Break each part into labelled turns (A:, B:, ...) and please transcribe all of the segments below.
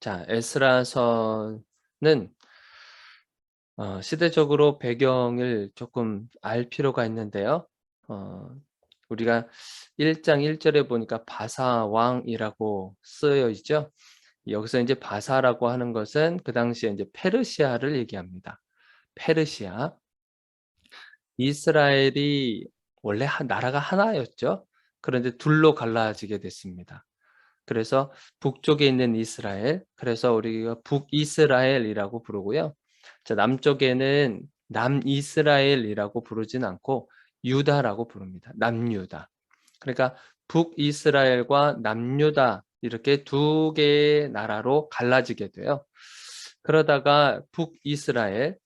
A: 자, 에스라서는 시대적으로 배경을 조금 알 필요가 있는데요. 어 우리가 1장 1 절에 보니까 바사 왕이라고 쓰여 있죠. 여기서 이제 바사라고 하는 것은 그 당시에 이제 페르시아를 얘기합니다. 페르시아. 이스라엘이 원래 나라가 하나였죠. 그런데 둘로 갈라지게 됐습니다. 그래서 북쪽에 있는 이스라엘, 그래서 우리가 북이스라엘이라고 부르고요. 자, 남쪽에는 남이스라엘이라고 부르진 않고 유다라고 부릅니다. 남유다. 그러니까 북이스라엘과 남유다 이렇게 두 개의 나라로 갈라지게 돼요. 그러다가 북이스라엘,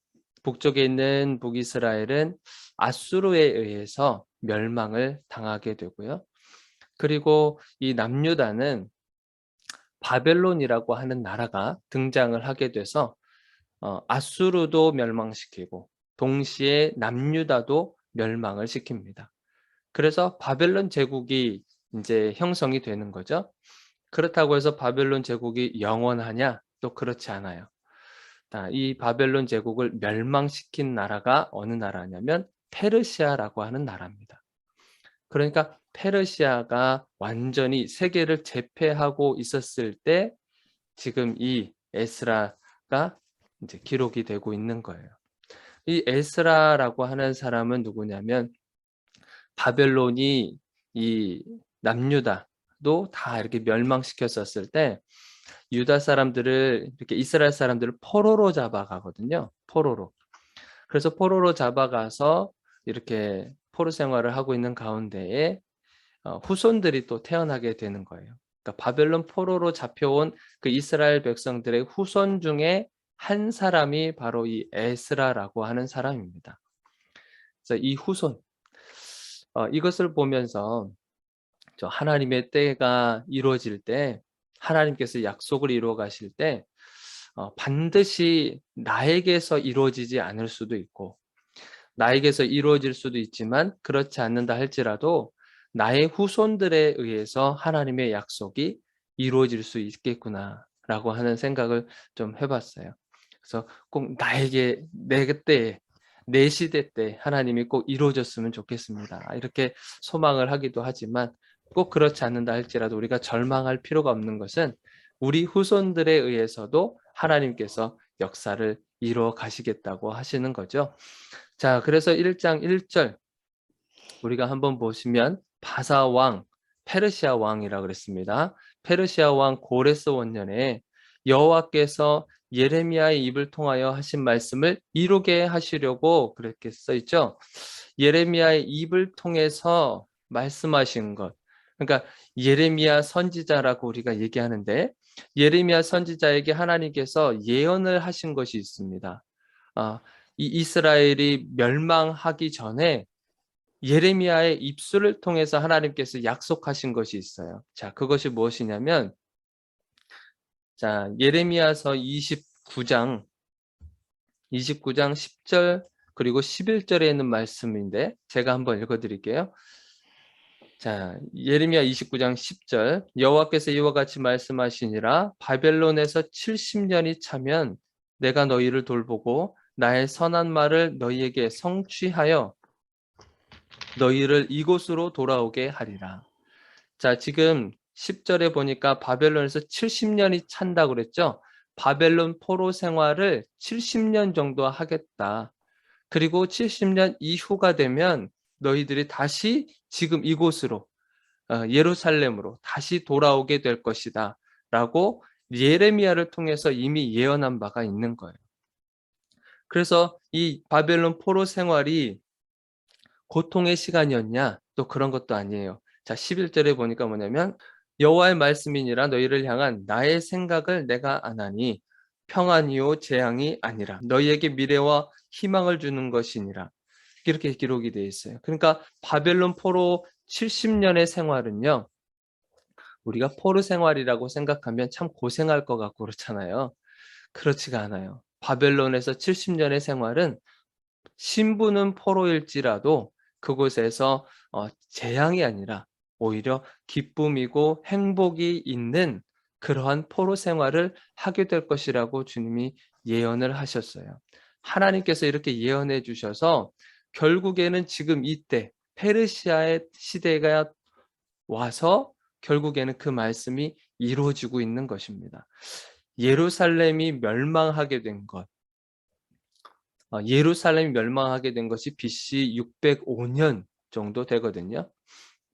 A: 북쪽에 있는 북이스라엘은 아수르에 의해서 멸망을 당하게 되고요. 그리고 이 남유다는 바벨론이라고 하는 나라가 등장을 하게 돼서 아수르도 멸망시키고 동시에 남유다도 멸망을 시킵니다. 그래서 바벨론 제국이 이제 형성이 되는 거죠. 그렇다고 해서 바벨론 제국이 영원하냐? 또 그렇지 않아요. 이 바벨론 제국을 멸망시킨 나라가 어느 나라냐면 페르시아라고 하는 나라입니다. 그러니까 페르시아가 완전히 세계를 제패하고 있었을 때 지금 이 에스라가 이제 기록이 되고 있는 거예요. 이 에스라라고 하는 사람은 누구냐면 바벨론이 이 남유다도 다 이렇게 멸망시켰었을 때 유다 사람들을 이렇게 이스라엘 사람들을 포로로 잡아가거든요. 포로로. 그래서 포로로 잡아가서 이렇게 포로 생활을 하고 있는 가운데에 후손들이 또 태어나게 되는 거예요. 그러니까 바벨론 포로로 잡혀온 그 이스라엘 백성들의 후손 중에 한 사람이 바로 이 에스라라고 하는 사람입니다. 그래서 이 후손, 이것을 보면서 저 하나님의 때가 이루어질 때 하나님께서 약속을 이루어 가실 때 반드시 나에게서 이루어지지 않을 수도 있고 나에게서 이루어질 수도 있지만 그렇지 않는다 할지라도 나의 후손들에 의해서 하나님의 약속이 이루어질 수 있겠구나라고 하는 생각을 좀 해봤어요. 그래서 꼭 나에게 내 때에 내 시대 때 하나님이 꼭 이루어졌으면 좋겠습니다. 이렇게 소망을 하기도 하지만 꼭 그렇지 않는다 할지라도 우리가 절망할 필요가 없는 것은 우리 후손들에 의해서도 하나님께서 역사를 이루어 가시겠다고 하시는 거죠. 자, 그래서 1장 1절 우리가 한번 보시면 바사 왕, 페르시아 왕이라고 그랬습니다. 페르시아 왕 고레스 원년에 여호와께서 예레미야의 입을 통하여 하신 말씀을 이루게 하시려고 그렇게 써 있죠. 예레미야의 입을 통해서 말씀하신 것. 그러니까 예레미야 선지자라고 우리가 얘기하는데 예레미야 선지자에게 하나님께서 예언을 하신 것이 있습니다. 아, 이 이스라엘이 멸망하기 전에 예레미야의 입술을 통해서 하나님께서 약속하신 것이 있어요. 자, 그것이 무엇이냐면 자, 예레미야서 29장 10절 그리고 11절에 있는 말씀인데 제가 한번 읽어 드릴게요. 자, 예레미야 29장 10절 여호와께서 이와 같이 말씀하시니라 바벨론에서 70년이 차면 내가 너희를 돌보고 나의 선한 말을 너희에게 성취하여 너희를 이곳으로 돌아오게 하리라. 자, 지금 10절에 보니까 바벨론에서 70년이 찬다고 그랬죠. 바벨론 포로 생활을 70년 정도 하겠다. 그리고 70년 이후가 되면 너희들이 다시 지금 이곳으로 예루살렘으로 다시 돌아오게 될 것이다. 라고 예레미야를 통해서 이미 예언한 바가 있는 거예요. 그래서 이 바벨론 포로 생활이 고통의 시간이었냐? 또 그런 것도 아니에요. 자, 11절에 보니까 뭐냐면 여호와의 말씀이니라 너희를 향한 나의 생각을 내가 아나니 평안이요 재앙이 아니라 너희에게 미래와 희망을 주는 것이니라. 이렇게 기록이 되어 있어요. 그러니까 바벨론 포로 70년의 생활은요. 우리가 포로 생활이라고 생각하면 참 고생할 것 같고 그렇잖아요. 그렇지가 않아요. 바벨론에서 70년의 생활은 신부는 포로일지라도 그곳에서 재앙이 아니라 오히려 기쁨이고 행복이 있는 그러한 포로 생활을 하게 될 것이라고 주님이 예언을 하셨어요. 하나님께서 이렇게 예언해 주셔서 결국에는 지금 이때 페르시아의 시대가 와서 결국에는 그 말씀이 이루어지고 있는 것입니다. 예루살렘이 멸망하게 된 것. 예루살렘이 멸망하게 된 것이 BC 605년 정도 되거든요.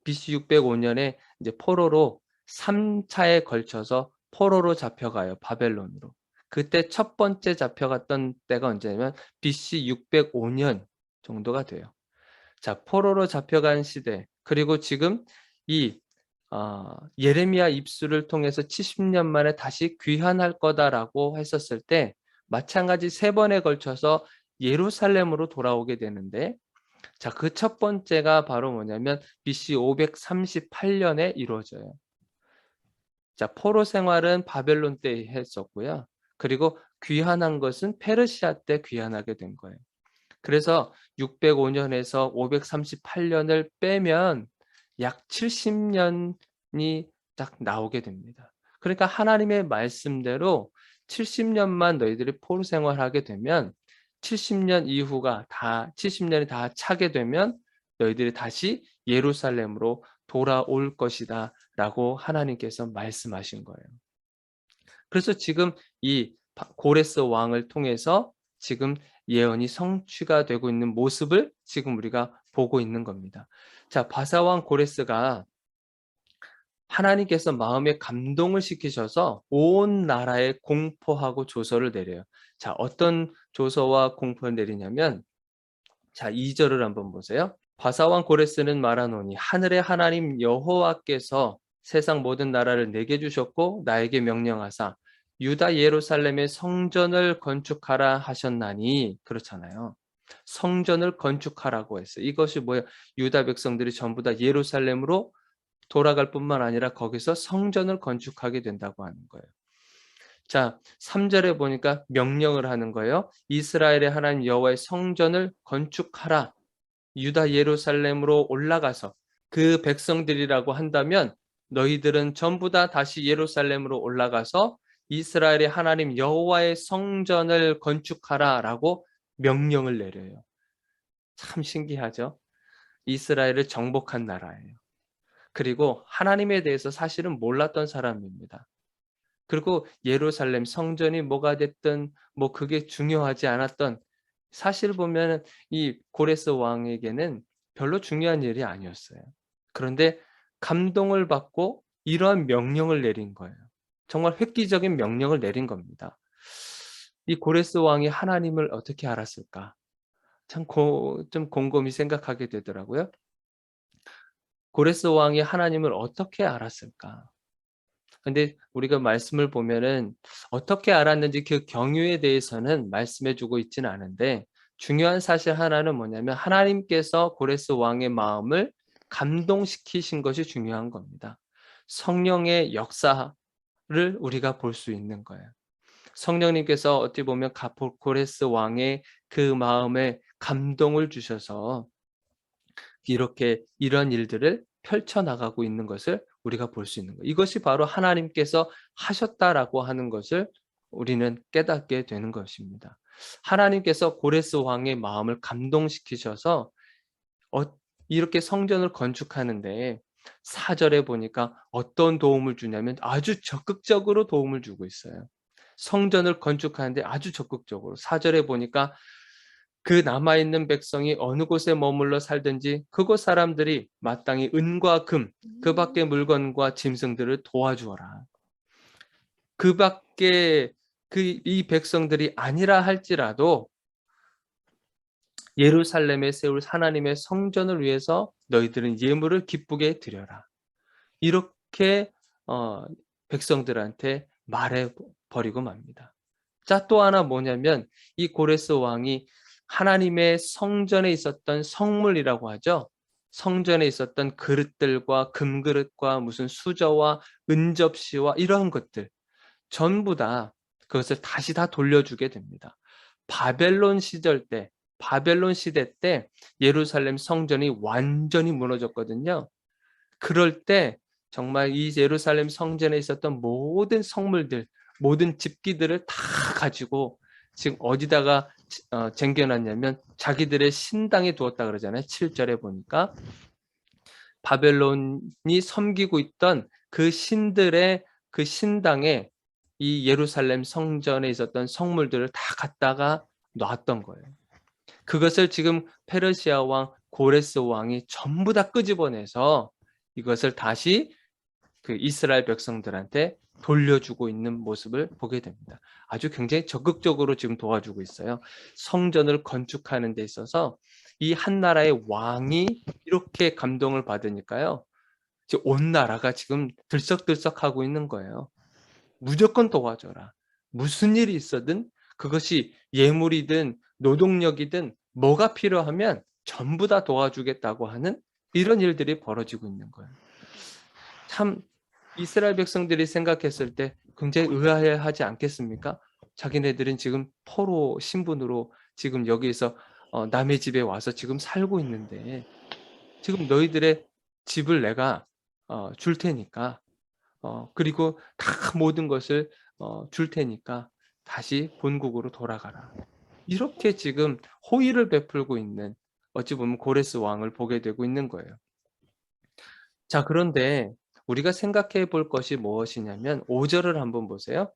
A: BC 605년에 이제 포로로 3차에 걸쳐서 포로로 잡혀가요. 바벨론으로. 그때 첫 번째 잡혀갔던 때가 언제냐면 BC 605년 정도가 돼요. 자, 포로로 잡혀간 시대, 그리고 지금 이 예레미야 입술을 통해서 70년 만에 다시 귀환할 거다라고 했었을 때 마찬가지 세 번에 걸쳐서 예루살렘으로 돌아오게 되는데, 자, 그 첫 번째가 바로 뭐냐면 BC 538년에 이루어져요. 자, 포로 생활은 바벨론 때 했었고요. 그리고 귀환한 것은 페르시아 때 귀환하게 된 거예요. 그래서 605년에서 538년을 빼면 약 70년이 딱 나오게 됩니다. 그러니까 하나님의 말씀대로 70년만 너희들이 포로 생활하게 되면 70년 이후가 다 70년이 다 차게 되면 너희들이 다시 예루살렘으로 돌아올 것이다라고 하나님께서 말씀하신 거예요. 그래서 지금 이 고레스 왕을 통해서 지금 예언이 성취가 되고 있는 모습을 지금 우리가 보고 있는 겁니다. 자, 바사왕 고레스가 하나님께서 마음에 감동을 시키셔서 온 나라에 공포하고 조서를 내려요. 자, 어떤 조서와 공포를 내리냐면, 자, 2절을 한번 보세요. 바사왕 고레스는 말하노니 하늘의 하나님 여호와께서 세상 모든 나라를 내게 주셨고 나에게 명령하사 유다 예루살렘의 성전을 건축하라 하셨나니, 그렇잖아요. 성전을 건축하라고 했어요. 이것이 뭐예요? 유다 백성들이 전부 다 예루살렘으로 돌아갈 뿐만 아니라 거기서 성전을 건축하게 된다고 하는 거예요. 자, 3절에 보니까 명령을 하는 거예요. 이스라엘의 하나님 여호와의 성전을 건축하라. 유다 예루살렘으로 올라가서, 그 백성들이라고 한다면 너희들은 전부 다 다시 예루살렘으로 올라가서 이스라엘의 하나님 여호와의 성전을 건축하라라고 명령을 내려요. 참 신기하죠? 이스라엘을 정복한 나라예요. 그리고 하나님에 대해서 사실은 몰랐던 사람입니다. 그리고 예루살렘 성전이 뭐가 됐든 뭐 그게 중요하지 않았던, 사실 보면 이 고레스 왕에게는 별로 중요한 일이 아니었어요. 그런데 감동을 받고 이러한 명령을 내린 거예요. 정말 획기적인 명령을 내린 겁니다. 이 고레스 왕이 하나님을 어떻게 알았을까? 참 좀 곰곰이 생각하게 되더라고요. 고레스 왕이 하나님을 어떻게 알았을까? 근데 우리가 말씀을 보면은 어떻게 알았는지 그 경유에 대해서는 말씀해 주고 있지는 않은데, 중요한 사실 하나는 뭐냐면 하나님께서 고레스 왕의 마음을 감동시키신 것이 중요한 겁니다. 성령의 역사를 우리가 볼 수 있는 거예요. 성령님께서 어떻게 보면 고레스 왕의 그 마음에 감동을 주셔서 이렇게 이런 일들을 펼쳐나가고 있는 것을 우리가 볼 수 있는 거예요. 이것이 바로 하나님께서 하셨다라고 하는 것을 우리는 깨닫게 되는 것입니다. 하나님께서 고레스 왕의 마음을 감동시키셔서 어 이렇게 성전을 건축하는데 4절에 보니까 어떤 도움을 주냐면 아주 적극적으로 도움을 주고 있어요. 성전을 건축하는데 아주 적극적으로. 4절에 보니까 그 남아있는 백성이 어느 곳에 머물러 살든지 그곳 사람들이 마땅히 은과 금, 그 밖의 물건과 짐승들을 도와주어라. 그 밖에 이 백성들이 아니라 할지라도 예루살렘에 세울 하나님의 성전을 위해서 너희들은 예물을 기쁘게 드려라. 이렇게 백성들한테 말해 버리고 맙니다. 자, 또 하나 뭐냐면 이 고레스 왕이 하나님의 성전에 있었던 성물이라고 하죠. 성전에 있었던 그릇들과 금그릇과 무슨 수저와 은접시와 이러한 것들 전부 다 그것을 다시 다 돌려주게 됩니다. 바벨론 시절 때, 바벨론 시대 때 예루살렘 성전이 완전히 무너졌거든요. 그럴 때 정말 이 예루살렘 성전에 있었던 모든 성물들, 모든 집기들을 다 가지고 지금 어디다가 쟁겨놨냐면 자기들의 신당에 두었다 그러잖아요. 7절에 보니까 바벨론이 섬기고 있던 그 신들의 그 신당에 이 예루살렘 성전에 있었던 성물들을 다 갖다가 놨던 거예요. 그것을 지금 페르시아 왕 고레스 왕이 전부 다 끄집어내서 이것을 다시 그 이스라엘 백성들한테 돌려주고 있는 모습을 보게 됩니다. 아주 굉장히 적극적으로 지금 도와주고 있어요. 성전을 건축하는 데 있어서 이 한 나라의 왕이 이렇게 감동을 받으니까요. 지금 온 나라가 지금 들썩들썩하고 있는 거예요. 무조건 도와줘라. 무슨 일이 있어든 그것이 예물이든 노동력이든 뭐가 필요하면 전부 다 도와주겠다고 하는 이런 일들이 벌어지고 있는 거예요. 참 이스라엘 백성들이 생각했을 때 굉장히 의아해하지 않겠습니까? 자기네들은 지금 포로 신분으로 지금 여기에서 남의 집에 와서 지금 살고 있는데 지금 너희들의 집을 내가 줄 테니까 그리고 다 모든 것을 줄 테니까 다시 본국으로 돌아가라. 이렇게 지금 호의를 베풀고 있는 어찌 보면 고레스 왕을 보게 되고 있는 거예요. 자, 그런데 우리가 생각해 볼 것이 무엇이냐면 5절을 한번 보세요.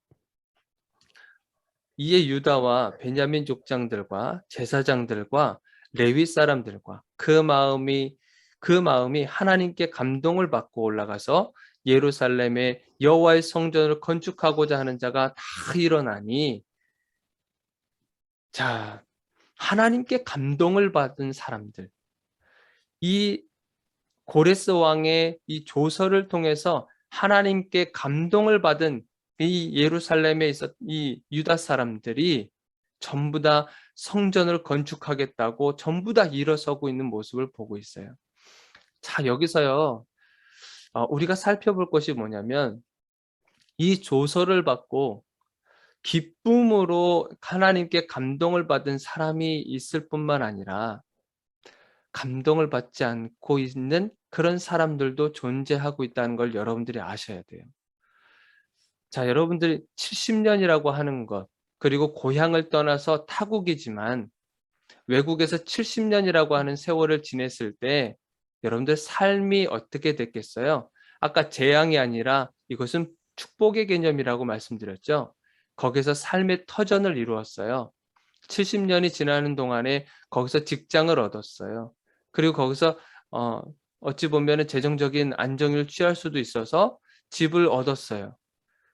A: 이에 유다와 베냐민 족장들과 제사장들과 레위 사람들과 그 마음이 하나님께 감동을 받고 올라가서 예루살렘에 여호와의 성전을 건축하고자 하는 자가 다 일어나니, 자, 하나님께 감동을 받은 사람들, 이 고레스 왕의 이 조서를 통해서 하나님께 감동을 받은 이 예루살렘에 있었 이 유다 사람들이 전부 다 성전을 건축하겠다고 전부 다 일어서고 있는 모습을 보고 있어요. 자, 여기서요. 우리가 살펴볼 것이 뭐냐면 이 조서를 받고 기쁨으로 하나님께 감동을 받은 사람이 있을 뿐만 아니라 감동을 받지 않고 있는 그런 사람들도 존재하고 있다는 걸 여러분들이 아셔야 돼요. 자, 여러분들이 70년이라고 하는 것, 그리고 고향을 떠나서 타국이지만 외국에서 70년이라고 하는 세월을 지냈을 때 여러분들 삶이 어떻게 됐겠어요? 아까 재앙이 아니라 이것은 축복의 개념이라고 말씀드렸죠. 거기서 삶의 터전을 이루었어요. 70년이 지나는 동안에 거기서 직장을 얻었어요. 그리고 거기서 어찌 보면은 재정적인 안정을 취할 수도 있어서 집을 얻었어요.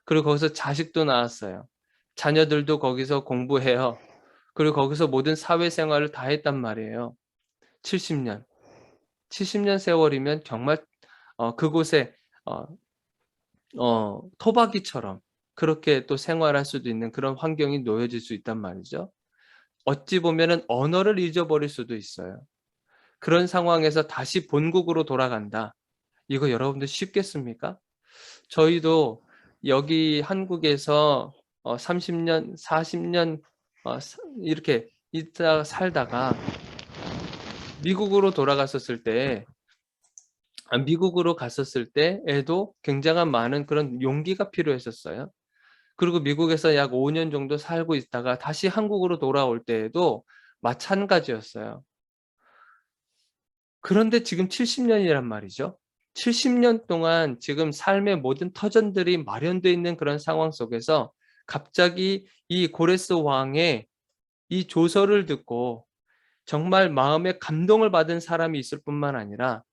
A: 그리고 거기서 자식도 낳았어요. 자녀들도 거기서 공부해요. 그리고 거기서 모든 사회생활을 다 했단 말이에요. 70년. 70년 세월이면 정말 그곳에 어 토박이처럼 그렇게 또 생활할 수도 있는 그런 환경이 놓여질 수 있단 말이죠. 어찌 보면은 언어를 잊어버릴 수도 있어요. 그런 상황에서 다시 본국으로 돌아간다. 이거 여러분들 쉽겠습니까? 저희도 여기 한국에서 30년, 40년 이렇게 있다 살다가 미국으로 돌아갔었을 때 미국으로 갔었을 때에도 굉장한 많은 그런 용기가 필요했었어요. 그리고 미국에서 약 5년 정도 살고 있다가 다시 한국으로 돌아올 때에도 마찬가지였어요. 그런데 지금 70년이란 말이죠. 70년 동안 지금 삶의 모든 터전들이 마련되어 있는 그런 상황 속에서 갑자기 이 고레스 왕의 이 조서를 듣고 정말 마음에 감동을 받은 사람이 있을 뿐만 아니라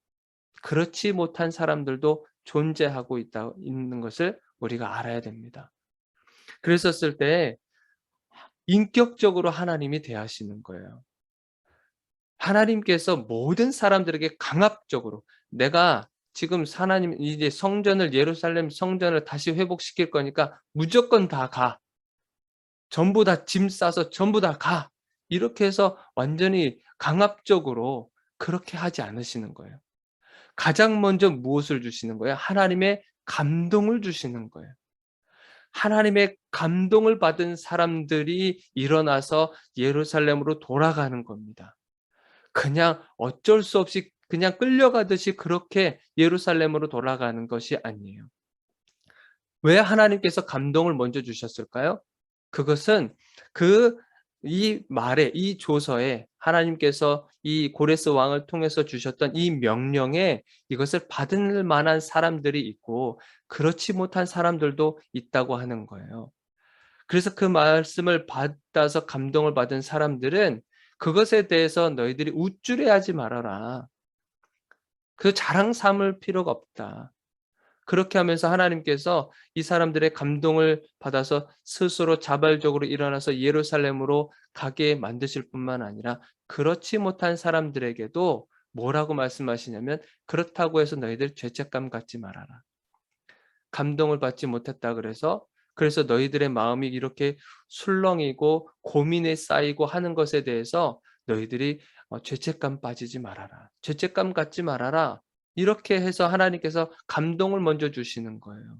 A: 그렇지 못한 사람들도 존재하고 있는 것을 우리가 알아야 됩니다. 그랬었을 때 인격적으로 하나님이 대하시는 거예요. 하나님께서 모든 사람들에게 강압적으로 내가 지금 하나님 이제 성전을 예루살렘 성전을 다시 회복시킬 거니까 무조건 다 가. 전부 다 짐 싸서 전부 다 가. 이렇게 해서 완전히 강압적으로 그렇게 하지 않으시는 거예요. 가장 먼저 무엇을 주시는 거예요? 하나님의 감동을 주시는 거예요. 하나님의 감동을 받은 사람들이 일어나서 예루살렘으로 돌아가는 겁니다. 그냥 어쩔 수 없이 그냥 끌려가듯이 그렇게 예루살렘으로 돌아가는 것이 아니에요. 왜 하나님께서 감동을 먼저 주셨을까요? 그것은 그 이 말에, 이 조서에 하나님께서 이 고레스 왕을 통해서 주셨던 이 명령에 이것을 받을 만한 사람들이 있고 그렇지 못한 사람들도 있다고 하는 거예요. 그래서 그 말씀을 받아서 감동을 받은 사람들은 그것에 대해서 너희들이 우쭐해하지 말아라. 그 자랑 삼을 필요가 없다. 그렇게 하면서 하나님께서 이 사람들의 감동을 받아서 스스로 자발적으로 일어나서 예루살렘으로 가게 만드실 뿐만 아니라 그렇지 못한 사람들에게도 뭐라고 말씀하시냐면 그렇다고 해서 너희들 죄책감 갖지 말아라. 감동을 받지 못했다 그래서 너희들의 마음이 이렇게 술렁이고 고민에 쌓이고 하는 것에 대해서 너희들이 죄책감 빠지지 말아라. 죄책감 갖지 말아라. 이렇게 해서 하나님께서 감동을 먼저 주시는 거예요.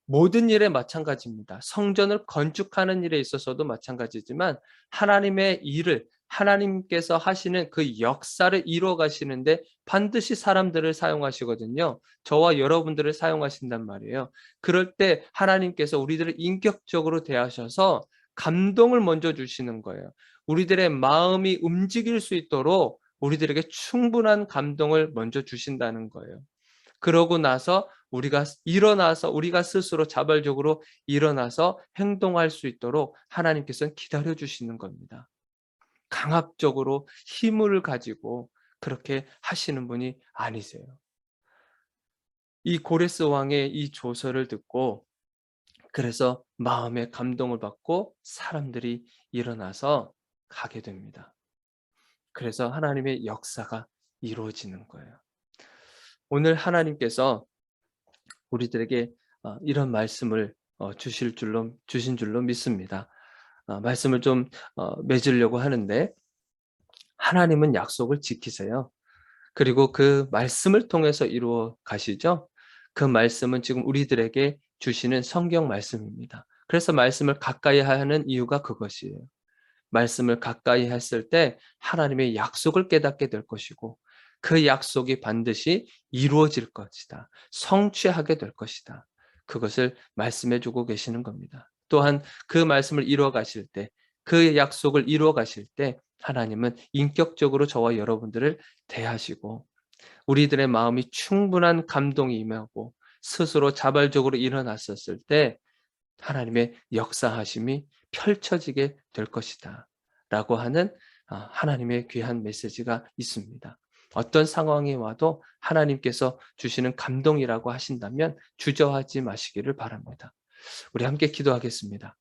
A: 모든 일에 마찬가지입니다. 성전을 건축하는 일에 있어서도 마찬가지지만 하나님의 일을 하나님께서 하시는 그 역사를 이루어 가시는데 반드시 사람들을 사용하시거든요. 저와 여러분들을 사용하신단 말이에요. 그럴 때 하나님께서 우리들을 인격적으로 대하셔서 감동을 먼저 주시는 거예요. 우리들의 마음이 움직일 수 있도록 우리들에게 충분한 감동을 먼저 주신다는 거예요. 그러고 나서 우리가 스스로 자발적으로 일어나서 행동할 수 있도록 하나님께서는 기다려 주시는 겁니다. 강압적으로 힘을 가지고 그렇게 하시는 분이 아니세요. 이 고레스 왕의 이 조서를 듣고 그래서 마음에 감동을 받고 사람들이 일어나서 가게 됩니다. 그래서 하나님의 역사가 이루어지는 거예요. 오늘 하나님께서 우리들에게 이런 말씀을 주신 줄로 믿습니다. 말씀을 좀 맺으려고 하는데 하나님은 약속을 지키세요. 그리고 그 말씀을 통해서 이루어 가시죠. 그 말씀은 지금 우리들에게 주시는 성경 말씀입니다. 그래서 말씀을 가까이 하는 이유가 그것이에요. 말씀을 가까이 했을 때 하나님의 약속을 깨닫게 될 것이고 그 약속이 반드시 이루어질 것이다. 성취하게 될 것이다. 그것을 말씀해 주고 계시는 겁니다. 또한 그 말씀을 이루어 가실 때, 그 약속을 이루어 가실 때 하나님은 인격적으로 저와 여러분들을 대하시고 우리들의 마음이 충분한 감동이 임하고 스스로 자발적으로 일어났었을 때 하나님의 역사하심이 펼쳐지게 될 것이다. 라고 하는 하나님의 귀한 메시지가 있습니다. 어떤 상황이 와도 하나님께서 주시는 감동이라고 하신다면 주저하지 마시기를 바랍니다. 우리 함께 기도하겠습니다.